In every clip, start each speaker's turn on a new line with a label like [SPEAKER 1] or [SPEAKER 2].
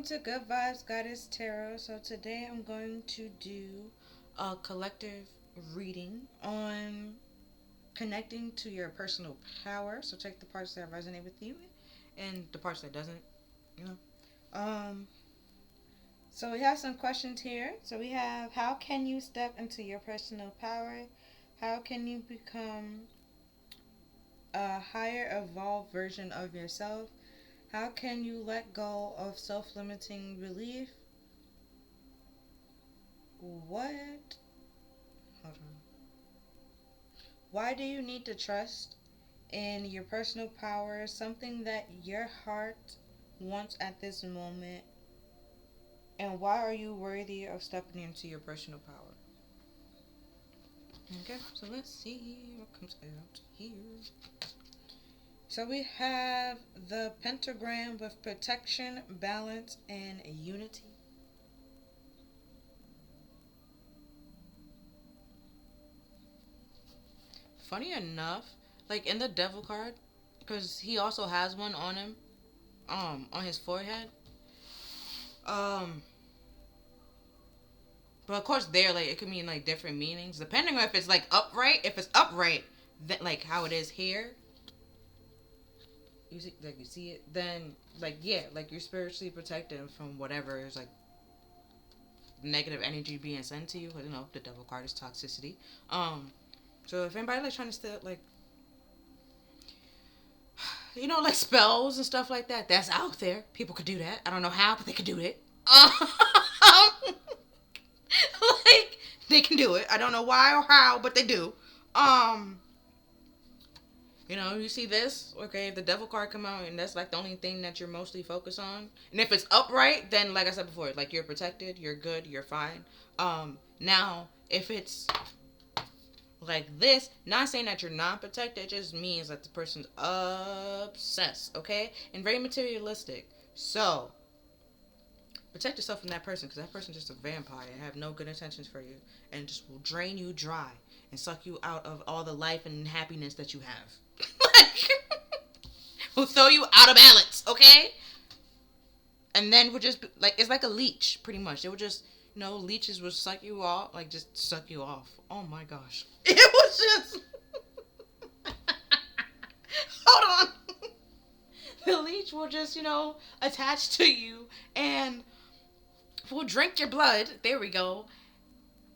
[SPEAKER 1] to Good Vibes Goddess Tarot. So today I'm going to do a collective reading on connecting to your personal power. So take the parts that resonate with you and the parts that doesn't, you know. Um so we have some questions here. So we have, how can you step into your personal power? How can you become a higher evolved version of yourself? How can you let go of self-limiting belief? What? Hold on. Why do you need to trust in your personal power, something that your heart wants at this moment? And why are you worthy of stepping into your personal power? Okay, so let's see what comes out here. So we have the pentagram with protection, balance, and unity. Funny enough, like in the devil card, because he also has one on him, on his forehead. Um, but of course, there, like, it could mean like different meanings depending on if it's like upright. If it's upright, that like how it is here, you see it. Then like yeah, like you're spiritually protected from whatever is like negative energy being sent to you. Because you know the devil card is toxicity. So if anybody like trying to still like like spells and stuff like that. That's out there. People could do that. I don't know how, but they could do it. Like they can do it. I don't know why or how, but they do. Um, you see this, okay? If the devil card come out and that's like the only thing that you're mostly focused on, and if it's upright, then like I said before, like you're protected, you're good, you're fine. Now if it's like this, not saying that you're not protected, it just means that the person's obsessed, okay, and very materialistic. So protect yourself from that person, because that person's just a vampire and have no good intentions for you, and just will drain you dry and suck you out of all the life and happiness that you have. Like, will throw you out of balance, okay, and then would just be, like, it's like a leech pretty much. It would just, leeches would suck you off, like just suck you off. Oh my gosh. It was just hold on. The leech will just, attach to you and will drink your blood. There we go.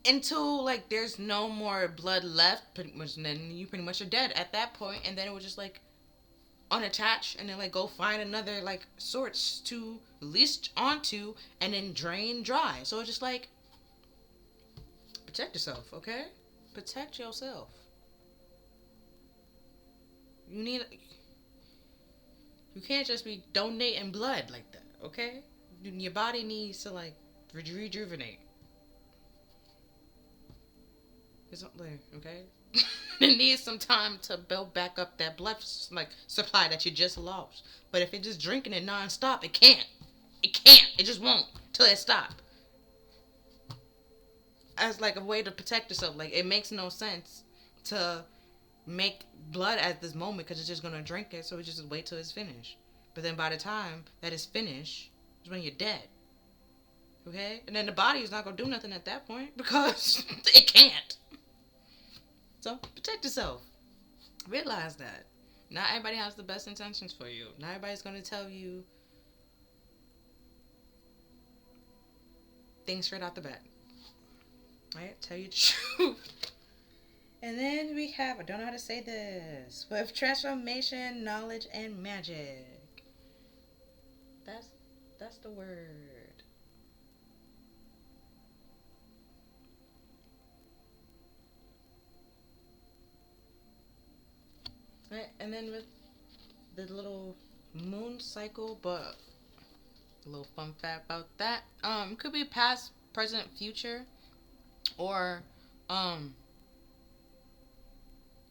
[SPEAKER 1] Until like there's no more blood left, pretty much, and then you pretty much are dead at that point, and then it will just like unattach and then like go find another like source to leech onto and then drain dry. So it's just like, protect yourself, okay? Protect yourself. You need, you can't just be donating blood like that, okay? Your body needs to like rejuvenate. It's not there, okay? It needs some time to build back up that blood like supply that you just lost. But if it's just drinking it nonstop, it can't. It can't. It just won't till it stop. As like a way to protect yourself, like it makes no sense to make blood at this moment because it's just gonna drink it. So we just wait till it's finished. But then by the time that it's finished, is when you're dead. Okay, and then the body is not gonna do nothing at that point because it can't. So protect yourself. Realize that. Not everybody has the best intentions for you. Not everybody's going to tell you things straight out the bat. Right? Tell you the truth. And then we have, I don't know how to say this, with transformation, knowledge, and magic. That's the word. Right? And then with the little moon cycle, but a little fun fact about that. Could be past, present, future, or um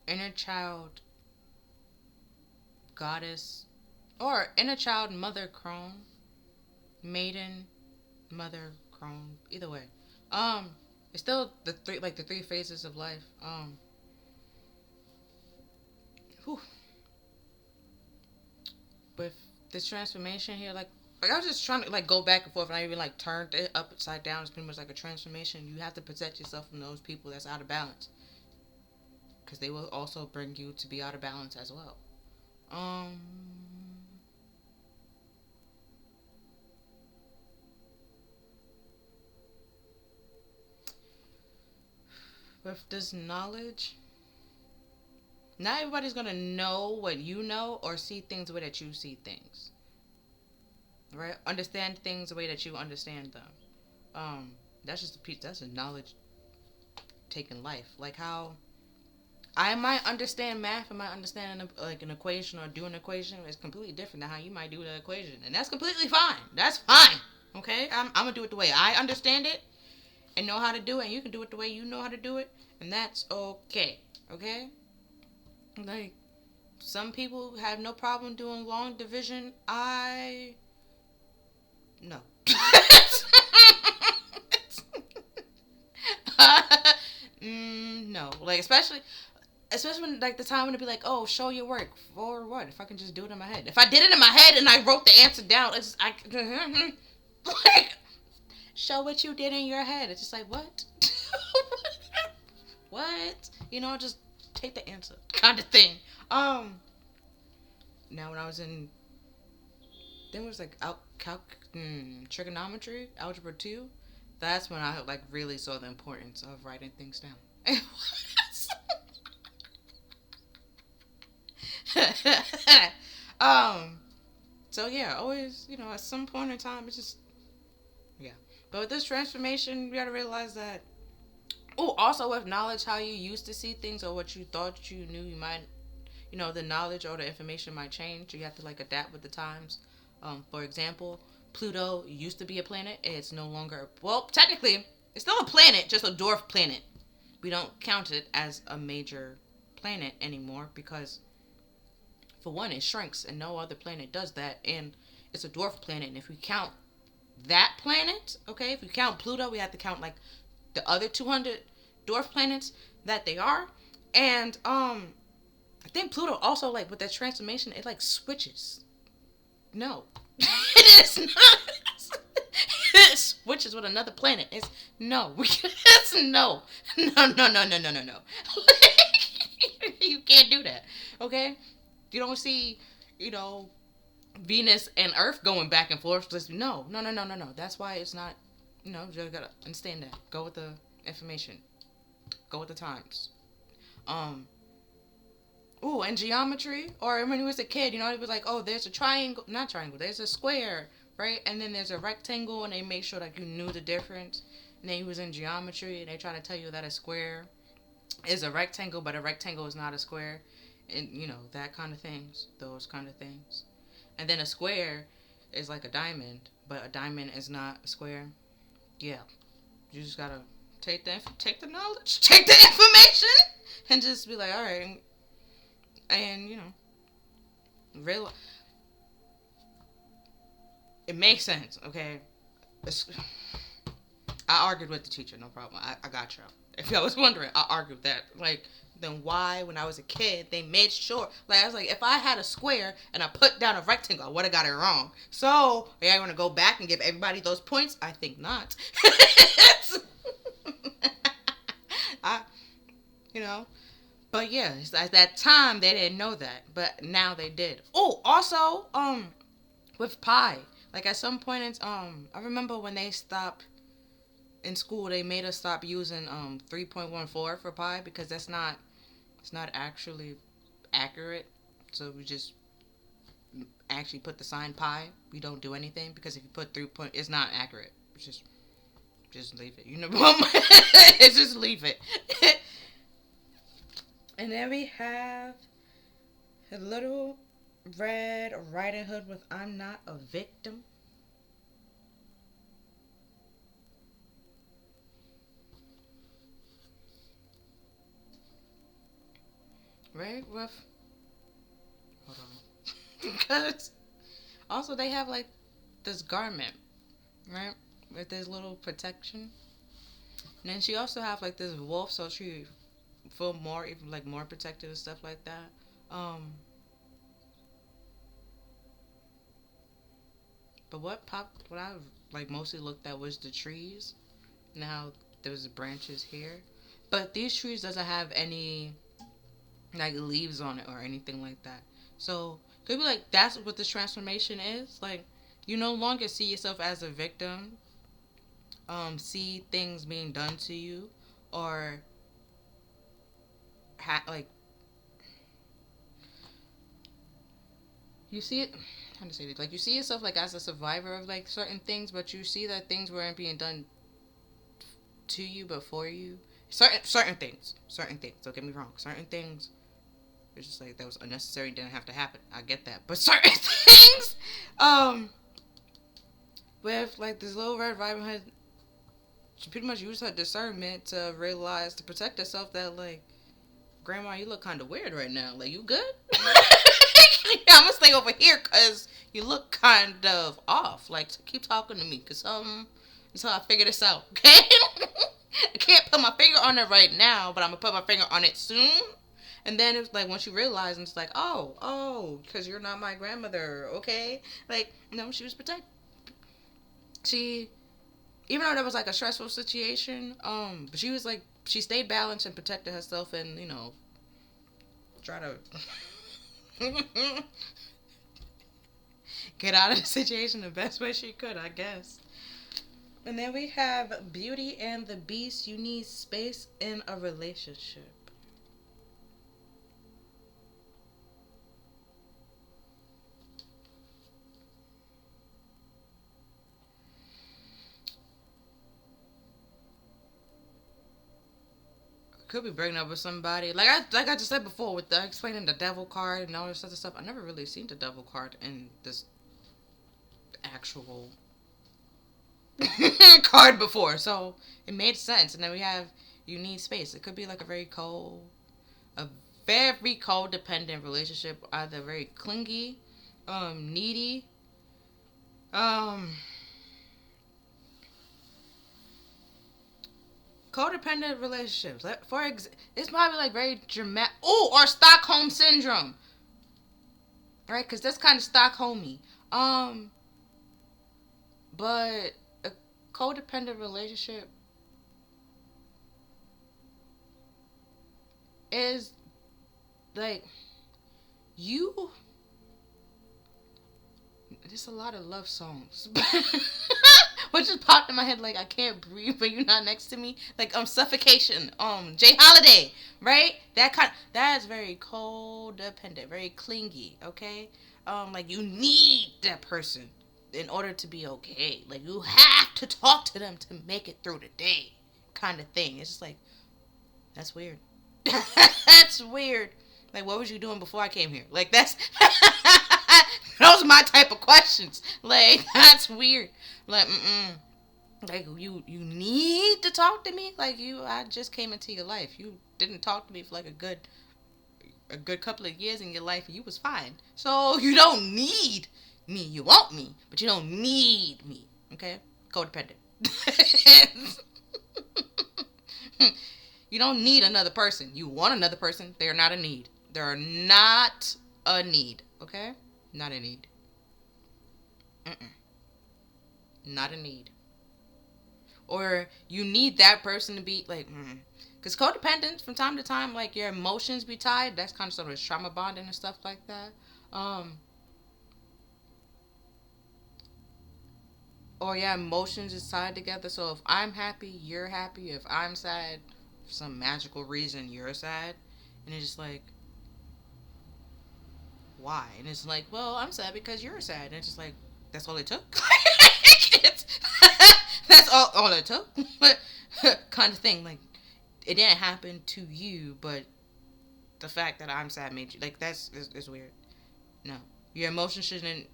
[SPEAKER 1] inner child goddess, or inner child mother crone, maiden, mother crone. Either way, it's still the three phases of life. Whew. With this transformation here, like Like I was just trying to like go back and forth, and I even like turned it upside down. It's pretty much like a transformation. You have to protect yourself from those people that's out of balance, because they will also bring you to be out of balance as well. Um, with this knowledge, not everybody's gonna know what you know or see things the way that you see things. Right? Understand things the way that you understand them. That's just a piece. That's a knowledge taking life. Like how I might understand math, I might understand like an equation or do an equation. It's completely different than how you might do the equation, and that's completely fine. That's fine. Okay, I'm gonna do it the way I understand it and know how to do it. And you can do it the way you know how to do it, and that's okay. Okay, like some people have no problem doing long division. I no. No, like especially when like the time when it'd be like, oh, show your work for what? If I can just do it in my head. If I did it in my head and I wrote the answer down, it's I like show what you did in your head. It's just like what? What? You know, just take the answer kind of thing. Now when I was in, then it was like trigonometry, algebra 2. That's when I like really saw the importance of writing things down. um. So yeah, always at some point in time, it's just yeah. But with this transformation, you gotta realize that. Oh, also with knowledge, how you used to see things or what you thought you knew, you might, the knowledge or the information might change. You have to like adapt with the times. For example, Pluto used to be a planet. It's no longer. Well, technically, it's still a planet, just a dwarf planet. We don't count it as a major planet anymore because, for one, it shrinks, and no other planet does that. And it's a dwarf planet. And if we count that planet, okay, if we count Pluto, we have to count like the other 200 dwarf planets that they are. And I think Pluto also like with that transformation, it like switches. No, it is not. It switches with another planet. It's no. It's no. No. You can't do that. Okay, you don't see, you know, Venus and Earth going back and forth. Just no. That's why it's not. You gotta understand that. Go with the information. Go with the times. Ooh, and geometry. Or when he was a kid, it was like, oh, there's a triangle. Not triangle. There's a square, right? And then there's a rectangle, and they made sure that you knew the difference. And then he was in geometry, and they try to tell you that a square is a rectangle, but a rectangle is not a square. And, that kind of things. Those kind of things. And then a square is like a diamond, but a diamond is not a square. Yeah. You just gotta take the knowledge, take the information, and just be like, all right. And, real. It makes sense, okay? I argued with the teacher, no problem. I got you. If y'all was wondering, I argued that. Like, then why, when I was a kid, they made sure. Like, I was like, if I had a square and I put down a rectangle, I would have got it wrong. So, are you going to go back and give everybody those points? I think not. I, But yeah, at that time they didn't know that, but now they did. Oh, also, with pi, like at some point, I remember when they stopped in school, they made us stop using 3.14 for pi because it's not actually accurate. So we just actually put the sign pi. We don't do anything because if you put 3 point, it's not accurate. It's just leave it. It's just leave it. And then we have a little Red Riding Hood with I'm Not a Victim. Right? With hold on. Because also they have like this garment, right? With this little protection. And then she also have like this wolf, so she feel more even like more protected and stuff like that. But what I like mostly looked at was the trees. Now there's branches here, but these trees doesn't have any like leaves on it or anything like that. So could be like that's what this transformation is. Like you no longer see yourself as a victim. See things being done to you, or like you see it. How to say it? Like you see yourself like as a survivor of like certain things, but you see that things weren't being done to you but for you. Certain things. Don't get me wrong. Certain things. It's just like that was unnecessary. Didn't have to happen. I get that, but certain things. With like this little red riding hood, she pretty much used her discernment to realize to protect herself that like, Grandma, you look kind of weird right now. Like you good? I'm gonna stay over here because you look kind of off. Like keep talking to me because until I figure this out. Okay. I can't put my finger on it right now, but I'm gonna put my finger on it soon. And then it's like once you realize, and it's like, because you're not my grandmother, okay? Like, no, she was protected. She, even though that was like a stressful situation, but she was like, she stayed balanced and protected herself, and try to get out of the situation the best way she could, I guess. And then we have Beauty and the Beast. You need space in a relationship. Could be breaking up with somebody. Like I just said before, with the explaining the devil card and all this other stuff. I never really seen the devil card in this actual card before, so it made sense. And then we have you need space. It could be like a very codependent relationship, either very clingy, needy, codependent relationships. It's probably like very dramatic. Oh, or Stockholm syndrome, right? Because that's kind of Stockholmy. But a codependent relationship is like you. There's a lot of love songs. What just popped in my head, like I can't breathe when you're not next to me, like suffocation, Jay Holiday, right? That is very codependent, very clingy, okay? Like you need that person in order to be okay. Like you have to talk to them to make it through the day, kind of thing. It's just like that's weird. That's weird. Like what was you doing before I came here? Like that's those are my type of questions. Like that's weird. Like like you need to talk to me. Like I just came into your life. You didn't talk to me for like a good couple of years in your life, and you was fine. So you don't need me. You want me, but you don't need me. Okay, codependent. You don't need another person. You want another person. They are not a need. They are not a need. Okay, not a need. Not a need. Or you need that person to be like, because codependence from time to time, like your emotions be tied. That's kind of sort of trauma bonding and stuff like that. Or yeah, emotions is tied together. So if I'm happy, you're happy. If I'm sad, for some magical reason, you're sad, and it's just like, why? And it's like, well, I'm sad because you're sad, and it's just like, that's all it took. That's all it took. Kind of thing. Like it didn't happen to you, but the fact that I'm sad made you like is weird. No, your emotions shouldn't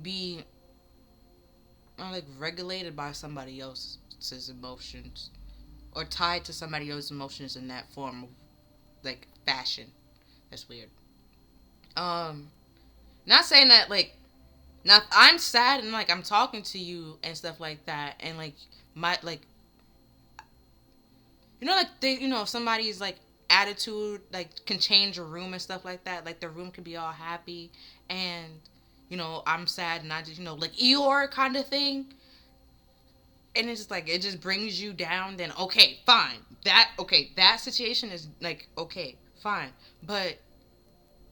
[SPEAKER 1] be like regulated by somebody else's emotions or tied to somebody else's emotions in that form of like fashion. That's weird. Not saying that like. Now, if I'm sad and, like, I'm talking to you and stuff like that, and, like, like, like, somebody's, like, attitude, like, can change a room and stuff like that. Like, the room can be all happy, and I'm sad and I just, like Eeyore kind of thing. And it's just like, it just brings you down. Then, okay, fine. That situation is like, okay, fine. But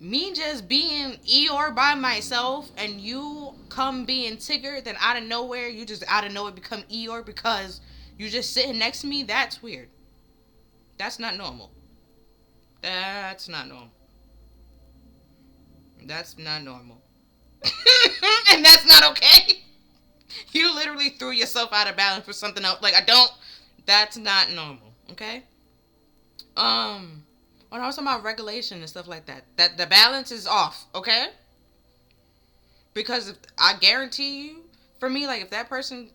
[SPEAKER 1] me just being Eeyore by myself and you come being Tigger, then out of nowhere, you just out of nowhere become Eeyore because you just sitting next to me, that's weird. That's not normal. That's not normal. That's not normal. And that's not okay. You literally threw yourself out of balance for something else. Like, that's not normal, okay? When I was talking about regulation and stuff like that, that the balance is off, okay? Because if, I guarantee you, for me, like, if that person,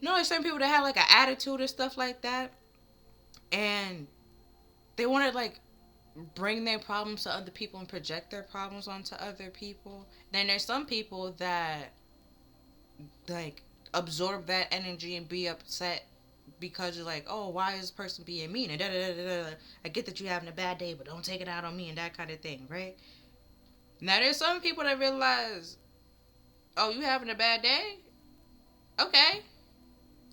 [SPEAKER 1] there's certain people that have, like, an attitude and stuff like that, and they want to, like, bring their problems to other people and project their problems onto other people. Then there's some people that, like, absorb that energy and be upset because you're like, oh, why is this person being mean? And da da da da da. I get that you're having a bad day, but don't take it out on me and that kind of thing, right? Now there's some people that realize, oh, you having a bad day? Okay,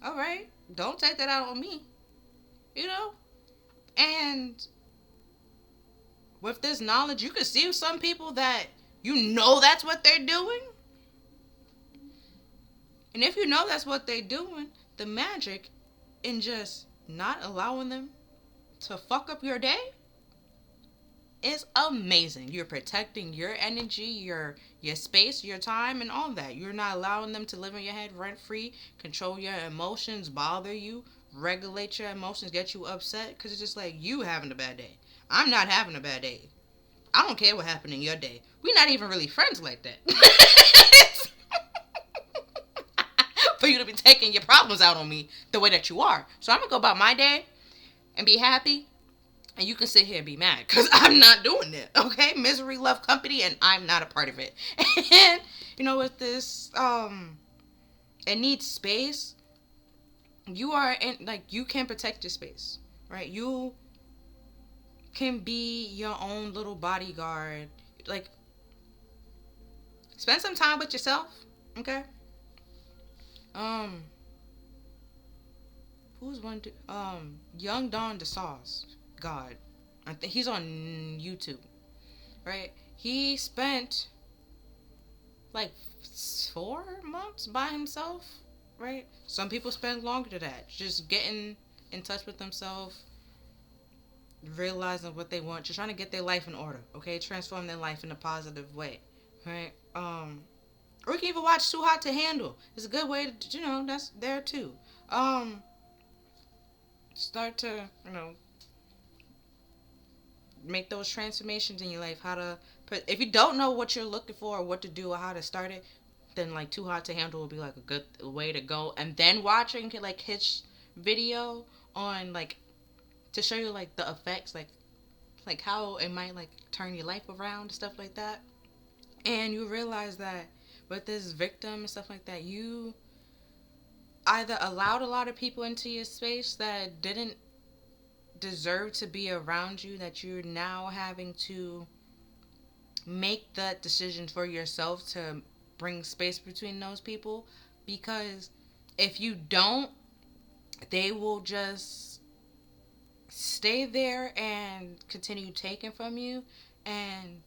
[SPEAKER 1] all right, don't take that out on me, And with this knowledge, you can see some people that that's what they're doing. And if that's what they're doing, the magic in just not allowing them to fuck up your day is amazing. You're protecting your energy, your space, your time, and all that. You're not allowing them to live in your head rent free, control your emotions, bother you, regulate your emotions, get you upset, because it's just like you having a bad day. I'm not having a bad day. I don't care what happened in your day. We're not even really friends like that. For you to be taking your problems out on me the way that you are. So I'm going to go about my day and be happy. And you can sit here and be mad because I'm not doing it. Okay? Misery love company and I'm not a part of it. And, with this, it needs space. You are in, like, you can protect your space, right? You can be your own little bodyguard. Like, spend some time with yourself, okay? Who's one? Young Don DeSauce, God, I think he's on YouTube, right? He spent like 4 months by himself, right? Some people spend longer than that, just getting in touch with themselves, realizing what they want, just trying to get their life in order, okay? Transform their life in a positive way, right? Or you can even watch Too Hot to Handle. It's a good way to, that's there too. Start to, make those transformations in your life. If you don't know what you're looking for or what to do or how to start it, then like Too Hot to Handle will be like a good way to go. And then watching like his video on like to show you like the effects, like how it might like turn your life around and stuff like that. And you realize that with this victim and stuff like that, you either allowed a lot of people into your space that didn't deserve to be around you, that you're now having to make that decision for yourself to bring space between those people. Because if you don't, they will just stay there and continue taking from you and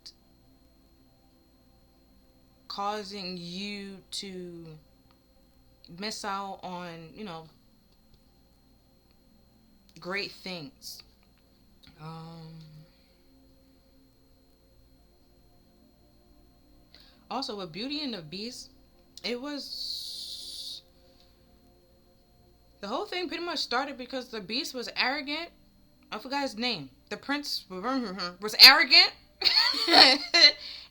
[SPEAKER 1] causing you to miss out on, great things. Also, with Beauty and the Beast, it was the whole thing pretty much started because the Beast was arrogant. I forgot his name. The prince was arrogant.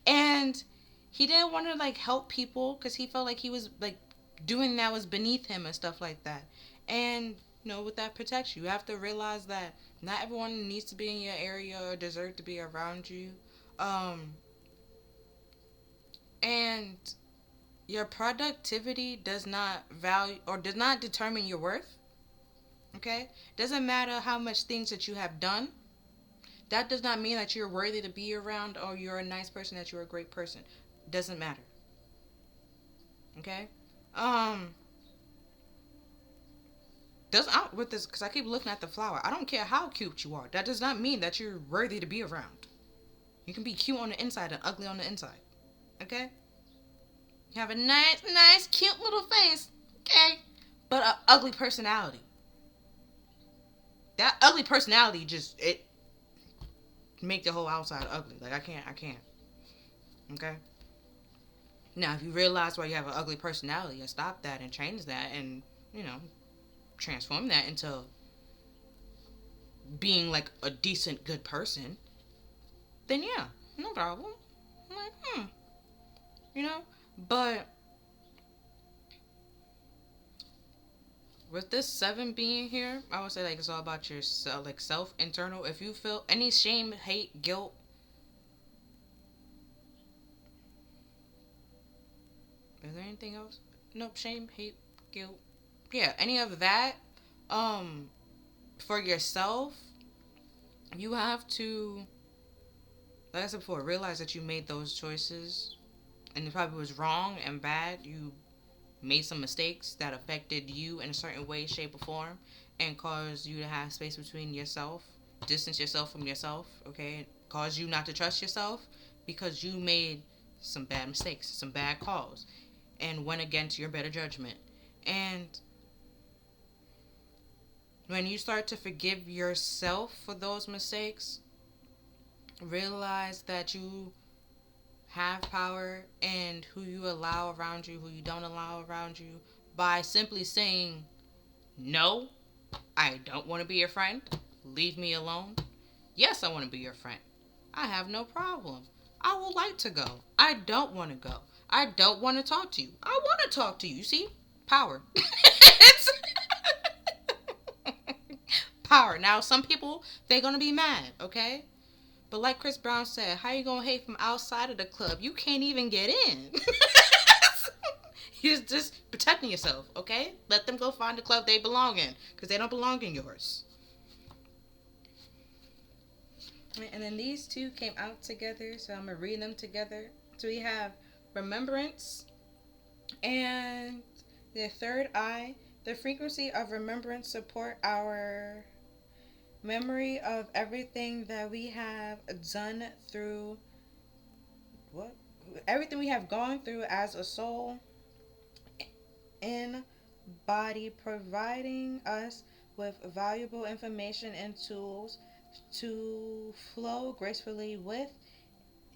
[SPEAKER 1] And he didn't want to like help people because he felt like he was like doing that was beneath him and stuff like that. And with that protection, you have to realize that not everyone needs to be in your area or deserve to be around you. And your productivity does not value or does not determine your worth. Okay? Doesn't matter how much things that you have done. That does not mean that you're worthy to be around or you're a nice person, that you're a great person. Doesn't matter. Okay? Um, does out with this because I keep looking at the flower. I don't care how cute you are. That does not mean that you're worthy to be around. You can be cute on the inside and ugly on the inside. Okay? You have a nice, cute little face. Okay? But an ugly personality. That ugly personality just it make the whole outside ugly. Like I can't. Okay? Now if you realize why you have an ugly personality, you stop that and change that and, you know, transform that into being like a decent, good person, then yeah, no problem. I'm like, you know? But with this 7 being here, I would say like it's all about yourself, like self, internal. If you feel any shame, hate, guilt, is there anything else? Nope, shame, hate, guilt. Yeah, any of that, for yourself, you have to, like I said before, realize that you made those choices and it probably was wrong and bad. You made some mistakes that affected you in a certain way, shape, or form, and caused you to have space between yourself, distance yourself from yourself, okay? Caused you not to trust yourself because you made some bad mistakes, some bad calls, and went against your better judgment. And when you start to forgive yourself for those mistakes, realize that you have power and who you allow around you, who you don't allow around you, by simply saying, no, I don't want to be your friend. Leave me alone. Yes, I want to be your friend. I have no problem. I would like to go. I don't want to go. I don't want to talk to you. I want to talk to you. You see? Power. It's power. Now, some people, they're going to be mad, okay? But like Chris Brown said, how you gonna hate from outside of the club? You can't even get in. You're just protecting yourself, okay? Let them go find the club they belong in, because they don't belong in yours. And then these two came out together, so I'm gonna read them together. So we have remembrance and the third eye. The frequency of remembrance support our memory of everything that we have done through everything we have gone through as a soul in body, providing us with valuable information and tools to flow gracefully with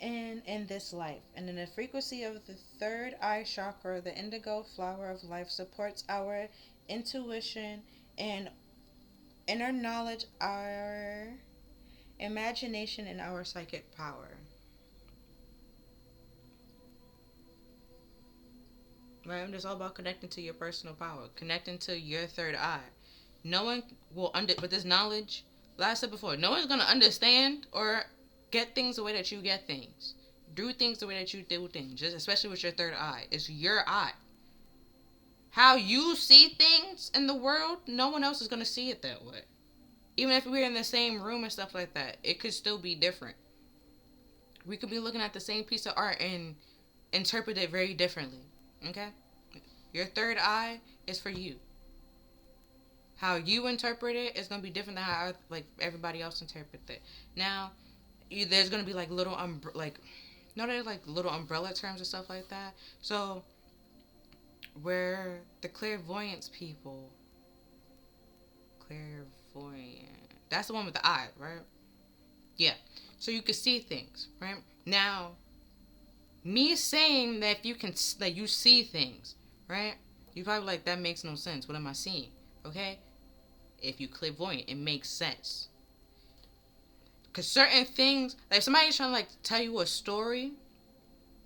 [SPEAKER 1] and in this life. And then the frequency of the third eye chakra, the indigo flower of life, supports our intuition and inner knowledge, our imagination, and our psychic power. Right? I'm just all about connecting to your personal power, connecting to your third eye. No one will with this knowledge, like I said before, no one's gonna understand or get things the way that you get things. Do things the way that you do things, just especially with your third eye. It's your eye. How you see things in the world, no one else is gonna see it that way. Even if we're in the same room and stuff like that, it could still be different. We could be looking at the same piece of art and interpret it very differently. Okay? Your third eye is for you. How you interpret it is going to be different than how like everybody else interprets it. Now, there's going to be like little there's like little umbrella terms and stuff like that. So, where the clairvoyance people, clairvoyant, that's the one with the eye, right? Yeah. So you can see things, right? Now, me saying that if you can, that you see things, right? You probably like, that makes no sense. What am I seeing? Okay? If you clairvoyant, it makes sense. Because certain things, like if somebody's trying to like tell you a story,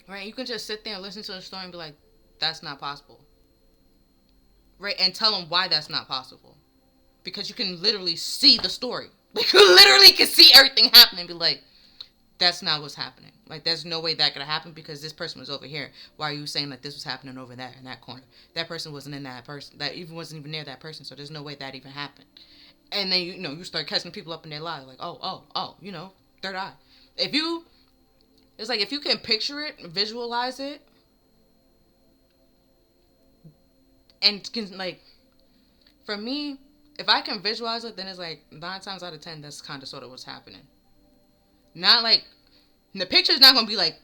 [SPEAKER 1] right? You can just sit there and listen to a story and be like, that's not possible. Right? And tell them why that's not possible. Because you can literally see the story. Like, you literally can see everything happening and be like, that's not what's happening. Like, there's no way that could have happened because this person was over here. Why are you saying that this was happening over there in that corner? That person wasn't in that person. That even wasn't even near that person. So there's no way that even happened. And then, you start catching people up in their lives. Like, oh, Third eye. If you, it's like if you can picture it, visualize it, and can like, for me, if I can visualize it, then it's like 9 times out of 10, that's kind of sort of what's happening. Not like, the picture's not gonna be like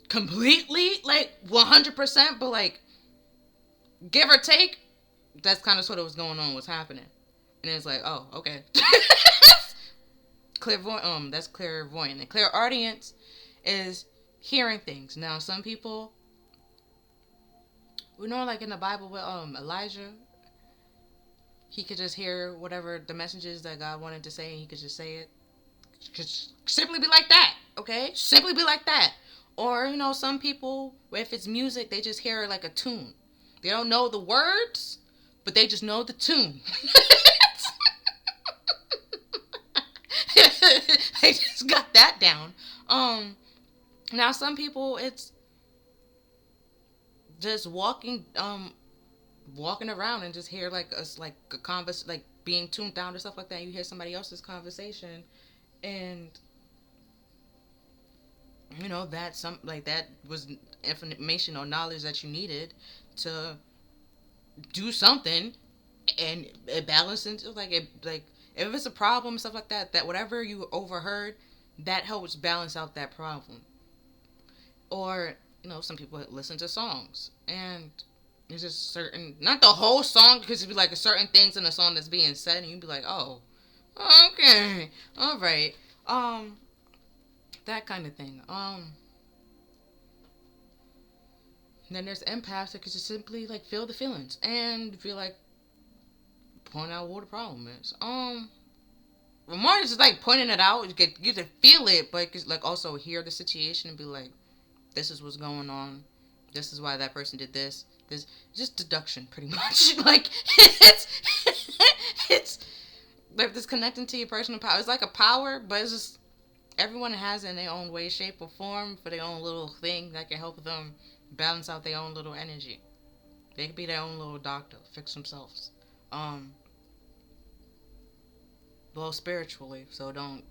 [SPEAKER 1] completely like 100%, but like give or take, that's kind of sort of what's going on, what's happening. And it's like, oh, okay. Clairvoyant, that's clairvoyant. And clairaudience is hearing things. Now, some people, we know, like in the Bible with Elijah, he could just hear whatever the messages that God wanted to say, and he could just say it. Just simply be like that, okay? Simply be like that. Or, you know, some people, if it's music, they just hear like a tune. They don't know the words, but they just know the tune. They just got that down. Now some people, it's just walking around and just hear like a converse, like being tuned down or stuff like that. You hear somebody else's conversation, and you know that was information or knowledge that you needed to do something, and it balances like if it's a problem, stuff like that, that whatever you overheard, that helps balance out that problem. Or, you know, some people listen to songs, and it's just certain, not the whole song, because it'd be like a certain things in the song that's being said, and you'd be like, oh, okay, all right, that kind of thing. Then there's empaths that could just simply like feel the feelings and feel like point out what the problem is. More than just like pointing it out, you can feel it, but you can, like, also hear the situation and be like, this is what's going on. This is why that person did this. This just deduction, pretty much. Like it's like this connecting to your personal power. It's like a power, but it's just everyone has it in their own way, shape, or form for their own little thing that can help them balance out their own little energy. They could be their own little doctor, fix themselves. Well, spiritually, so don't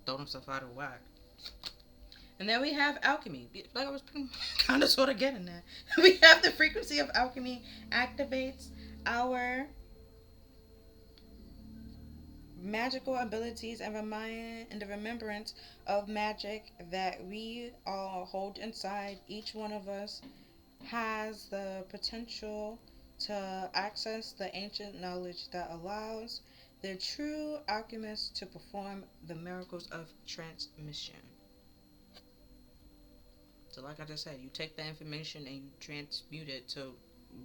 [SPEAKER 1] throw themselves out of whack. And then we have alchemy. Like I was kind of sort of getting that. We have the frequency of alchemy activates our magical abilities and the remembrance of magic that we all hold inside. Each one of us has the potential to access the ancient knowledge that allows the true alchemist to perform the miracles of transmission. So like I just said, you take the information and you transmute it to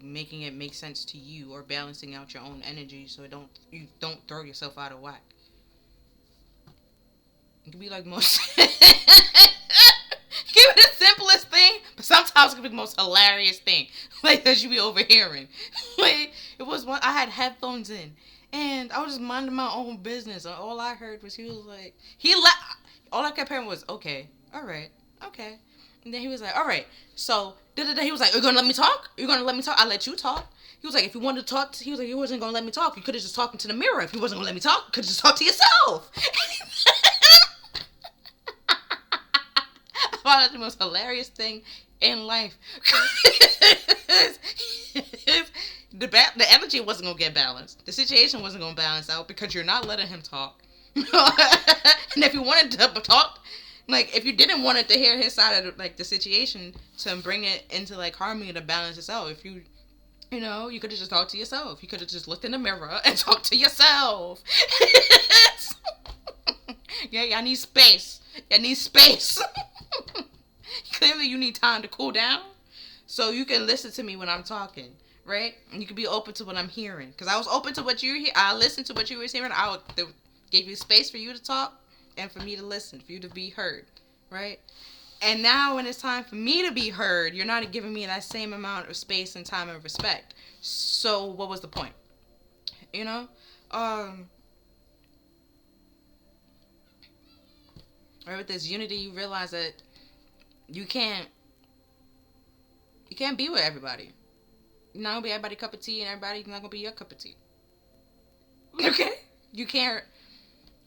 [SPEAKER 1] making it make sense to you, or balancing out your own energy so you don't throw yourself out of whack. It can be like most it can be the simplest thing, but sometimes it can be the most hilarious thing. Like that you be overhearing. Like it was one, I had headphones in and I was just minding my own business, and all I heard was he was like all I kept hearing was okay, alright, okay. And then he was like, all right, so, he was like, you're going to let me talk? You're going to let me talk? I'll let you talk. He was like, if you wanted to talk, he was like, you wasn't going to let me talk. You could have just talked into the mirror. If you wasn't going to let me talk, you could have just talked to yourself. I thought that was the most hilarious thing in life. The energy wasn't going to get balanced. The situation wasn't going to balance out because you're not letting him talk. And if you wanted to talk, like, if you didn't want it to hear his side of, like, the situation to bring it into, like, harmony to balance itself, if you know, you could have just talked to yourself. You could have just looked in the mirror and talked to yourself. Yeah, I need space. I need space. Clearly, you need time to cool down so you can listen to me when I'm talking, right? And you can be open to what I'm hearing. Because I was open to what you hear. I listened to what you were hearing. Gave you space for you to talk. And for me to listen, for you to be heard, right? And now when it's time for me to be heard, you're not giving me that same amount of space and time and respect. So what was the point? You know? Right, with this unity, you realize that you can't be with everybody. You're not gonna be everybody's cup of tea, and everybody's not gonna be your cup of tea. Okay? You can't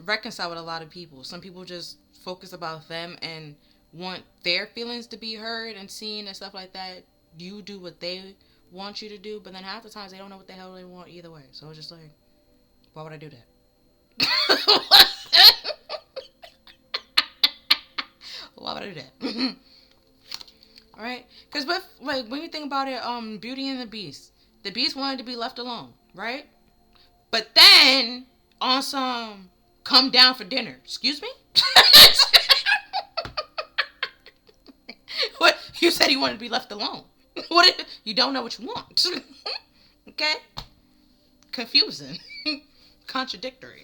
[SPEAKER 1] reconcile with a lot of people. Some people just focus about them and want their feelings to be heard and seen and stuff like that. You do what they want you to do, but then half the times they don't know what the hell they want either way. So it's just like, why would I do that? Why would I do that? All right, because like when you think about it, Beauty and the Beast wanted to be left alone, right? But then on some come down for dinner. Excuse me? What? You said you wanted to be left alone. What? You don't know what you want. Okay? Confusing. Contradictory.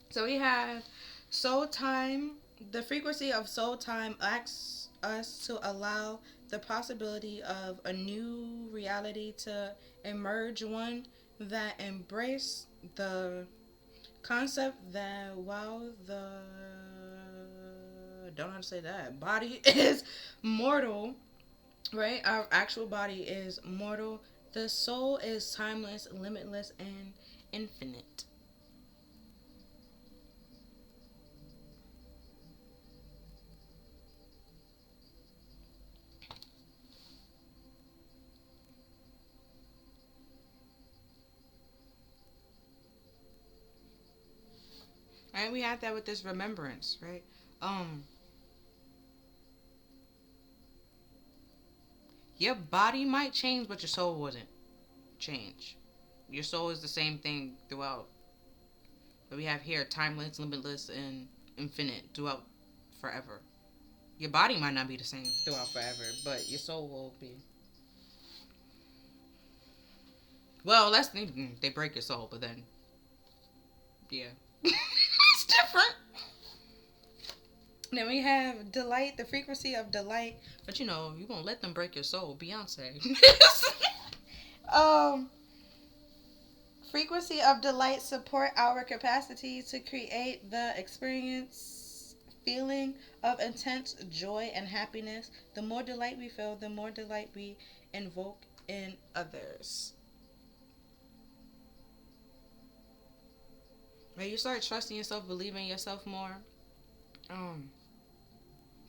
[SPEAKER 1] So we have soul time. The frequency of soul time asks us to allow the possibility of a new reality to emerge, one that embrace the concept that while the don't know how to say that body is mortal, right? Our actual body is mortal. The soul is timeless, limitless, and infinite. Right? We have that with this remembrance, right? Um, your body might change, but your soul wouldn't change. Your soul is the same thing throughout. But we have here timeless, limitless, and infinite throughout forever. Your body might not be the same throughout forever, but your soul will be. Well, that's they break your soul, but then yeah, it's different. Then we have delight, the frequency of delight, but you know you won't let them break your soul, Beyonce. um, frequency of delight support our capacity to create the experience, feeling of intense joy and happiness. The more delight we feel, the more delight we invoke in others. When you start trusting yourself, believing in yourself more, um,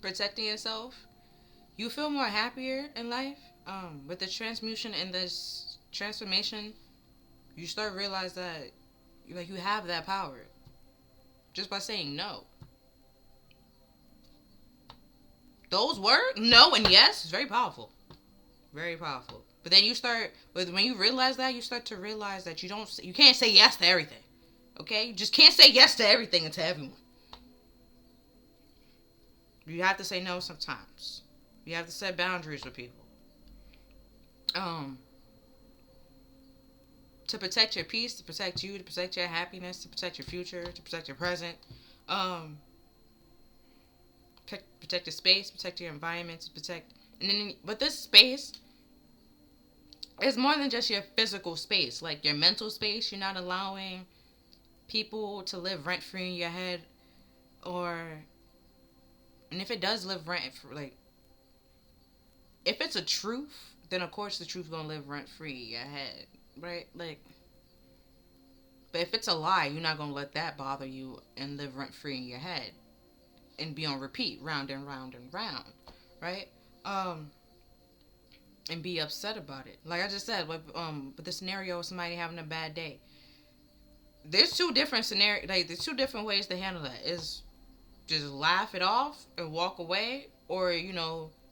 [SPEAKER 1] protecting yourself, you feel more happier in life. With the transmutation and this transformation, you start realize that like you have that power just by saying no. Those words, no and yes, is very powerful, very powerful. But then you start, but when you realize that, you start to realize that you can't say yes to everything. Okay, you just can't say yes to everything and to everyone. You have to say no sometimes. You have to set boundaries with people. Um, to protect your peace, to protect you, to protect your happiness, to protect your future, to protect your present. Um, protect your space, protect your environment, to protect. And then, but this space is more than just your physical space, like your mental space. You're not allowing people to live rent free in your head, or, and if it does live rent free, like, if it's a truth, then of course the truth gonna live rent free in your head, right? Like, but if it's a lie, you're not gonna let that bother you and live rent free in your head and be on repeat, round and round and round, right? And be upset about it. Like I just said, with the scenario of somebody having a bad day, there's two different scenarios. Like there's two different ways to handle that. Is just laugh it off and walk away, or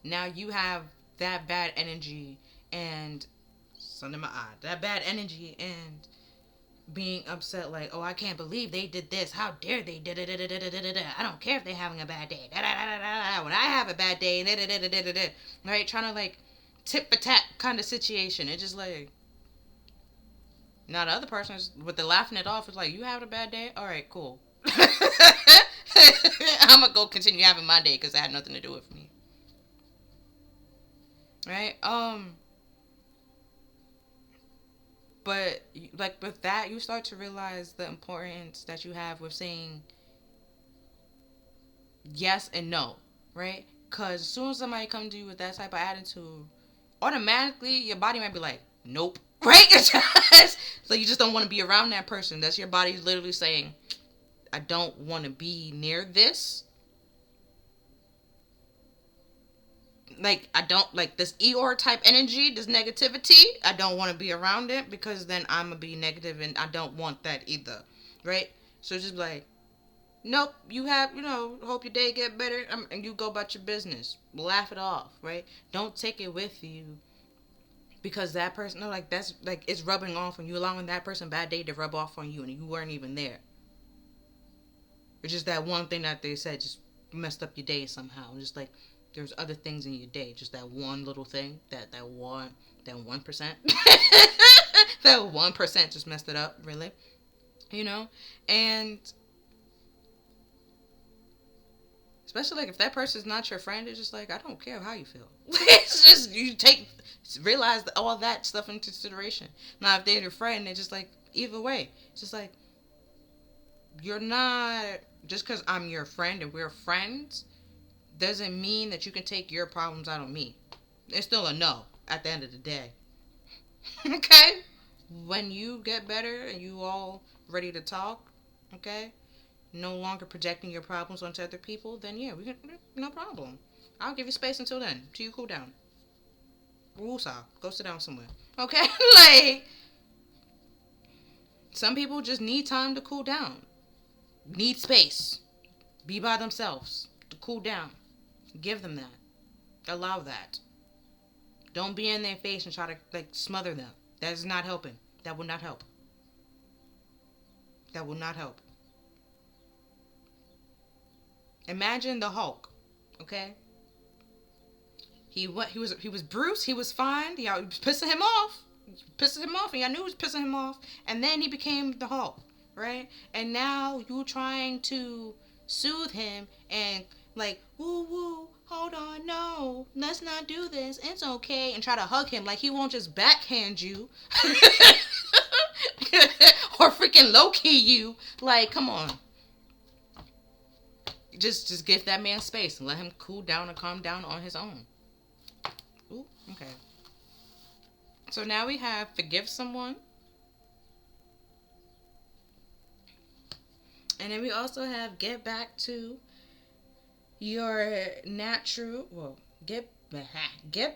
[SPEAKER 1] now you have that bad energy and sun in my eye, that bad energy and being upset, like, oh, I can't believe they did this. How dare they? Da, da, da, da, da, da, da. I don't care if they're having a bad day. Da, da, da, da, da. When I have a bad day, da, da, da, da, da, da. Right? Trying to like tip for tat kind of situation. It's just like, now the other person is with the laughing it off. It's like, you having a bad day? All right, cool. I'm gonna go continue having my day because it had nothing to do with me. Right? But like with that, you start to realize the importance that you have with saying yes and no, right? Because as soon as somebody comes to you with that type of attitude, automatically your body might be like, nope, right? So you just don't want to be around that person. That's your body literally saying, I don't want to be near this. Like, I don't like this Eeyore type energy, this negativity. I don't want to be around it because then I'm gonna be negative, and I don't want that either, right? So it's just like, nope, you have, hope your day get better, and you go about your business. Laugh it off, right? Don't take it with you because that person, no, like that's like it's rubbing off on you, allowing that person bad day to rub off on you, and you weren't even there. It's just that one thing that they said just messed up your day somehow. Just like there's other things in your day, just that one little thing, that 1%, that 1% just messed it up, really, and especially like if that person's not your friend, it's just like I don't care how you feel. It's just you realize all that stuff into consideration. Now if they're your friend, it's just like either way, it's just like you're not just because I'm your friend and we're friends doesn't mean that you can take your problems out on me. It's still a no at the end of the day. Okay? When you get better and you all ready to talk, okay? No longer projecting your problems onto other people, then yeah, we can, no problem. I'll give you space until then, till you cool down. Woosah, go sit down somewhere. Okay? Like, some people just need time to cool down. Need space. Be by themselves to cool down. Give them that. Allow that. Don't be in their face and try to like smother them. That is not helping. That will not help. That will not help. Imagine the Hulk, okay? He was Bruce. He was fine. Y'all was pissing him off. And I knew he was pissing him off. And then he became the Hulk, right? And now you trying to soothe him and like, woo woo, hold on, no, let's not do this. It's okay, and try to hug him like he won't just backhand you or freaking low key you. Like, come on. Just give that man space and let him cool down and calm down on his own. Ooh, okay. So now we have forgive someone. And then we also have get back to your natural, get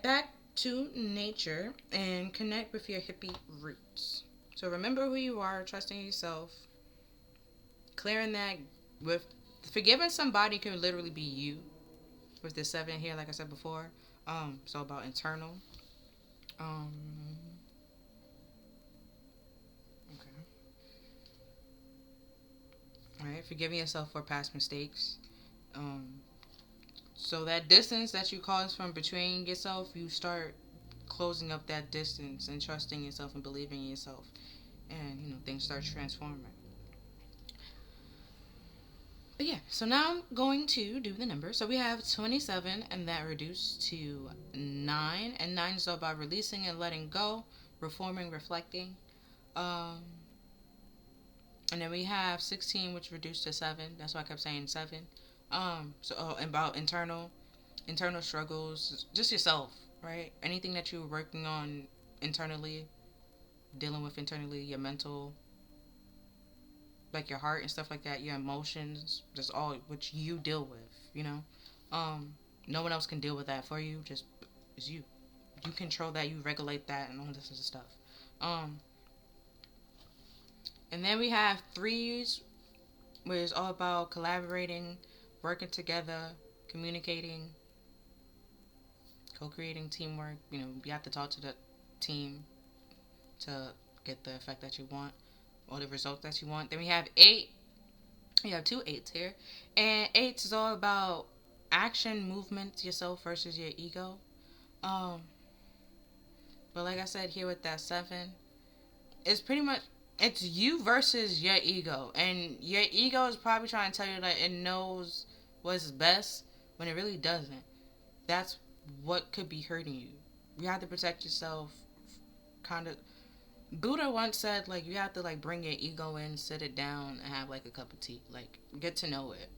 [SPEAKER 1] back to nature and connect with your hippie roots. So remember who you are, trusting yourself, clearing that with forgiving somebody can literally be you. With the 7 here, like I said before, so about internal. Okay. All right, forgiving yourself for past mistakes. So that distance that you caused from betraying yourself, you start closing up that distance and trusting yourself and believing in yourself, and things start transforming. But yeah, so now I'm going to do the numbers. So we have 27, and that reduced to 9. And 9 is all about releasing and letting go, reforming, reflecting. And then we have 16, which reduced to 7. That's why I kept saying 7. So about internal struggles, just yourself, right? Anything that you're working on internally, dealing with internally, your mental, like your heart and stuff like that, your emotions, just all which you deal with, no one else can deal with that for you, just is you control that, you regulate that, and all this other stuff. And then we have 3s, where it's all about collaborating, working together, communicating, co-creating, teamwork. You have to talk to the team to get the effect that you want or the result that you want. Then we have 8. We have 2 8s here. And 8 is all about action, movement, yourself versus your ego. But like I said here with that 7, it's pretty much, it's you versus your ego. And your ego is probably trying to tell you that it knows what's best when it really doesn't. That's what could be hurting you. You have to protect yourself. Kind of, Buddha once said, like, you have to, like, bring your ego in, sit it down, and have, like, a cup of tea. Like, get to know it.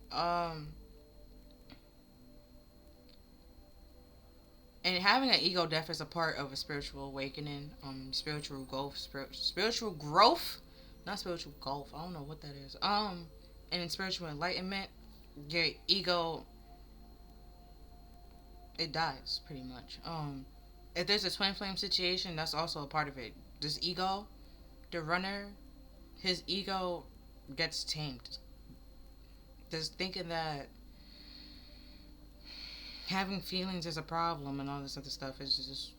[SPEAKER 1] And having an ego death is a part of a spiritual awakening, spiritual growth, not spiritual golf. I don't know what that is. and in spiritual enlightenment, your ego, it dies pretty much. If there's a twin flame situation, that's also a part of it. This ego, the runner, his ego gets tamed. Just thinking that having feelings is a problem and all this other stuff is just,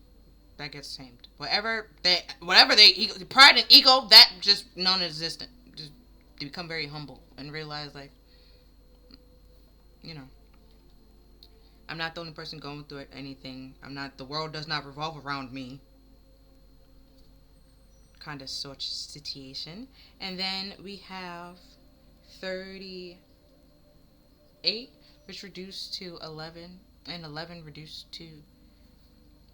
[SPEAKER 1] that gets tamed. Whatever they ego, pride and ego, that just non-existent. Just to become very humble and realize, like, you know, I'm not the only person going through anything. The world does not revolve around me. Kind of such situation. And then we have 38, which reduced to 11, and 11 reduced to,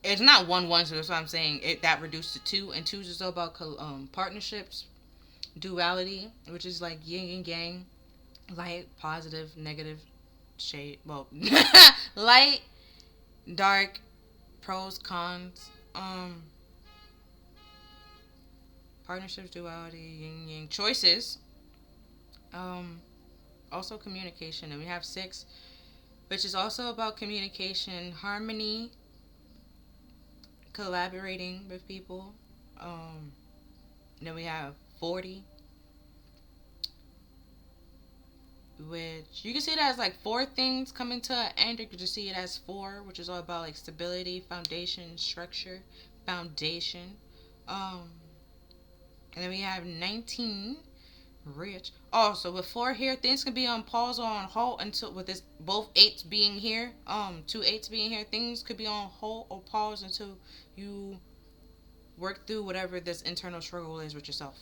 [SPEAKER 1] it's not 1 1, so that's what I'm saying. That reduced to 2, and 2 is just all about partnerships, duality, which is like yin and yang, light, positive, negative, shade. Well, light, dark, pros, cons, partnerships, duality, yin yang, choices, also communication. And we have 6, which is also about communication, harmony, collaborating with people. Then we have 40, which you can see it as like 4 things coming to an end. You can just see it as 4, which is all about like stability, foundation, structure, foundation. And then we have 19, rich. Oh, so with 4 here, things can be on pause or on hold until, with this both 8s being here, 2 8s being here, things could be on hold or pause until you work through whatever this internal struggle is with yourself.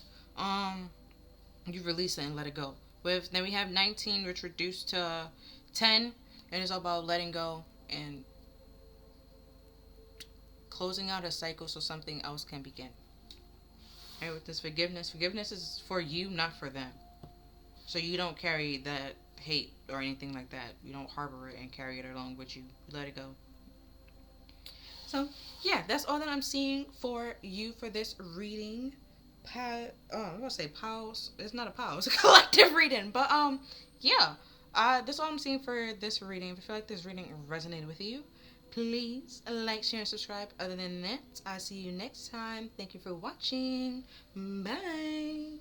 [SPEAKER 1] You release it and let it go. Then we have 19, which reduced to 10, and it's all about letting go and closing out a cycle so something else can begin. And with this forgiveness is for you, not for them. So you don't carry that hate or anything like that. You don't harbor it and carry it along with you. You let it go. So, yeah, that's all that I'm seeing for you for this reading. I'm gonna say pause. It's not a pause. It's a collective reading. But, yeah. That's all I'm seeing for this reading. If you feel like this reading resonated with you, please like, share, and subscribe. Other than that, I'll see you next time. Thank you for watching. Bye.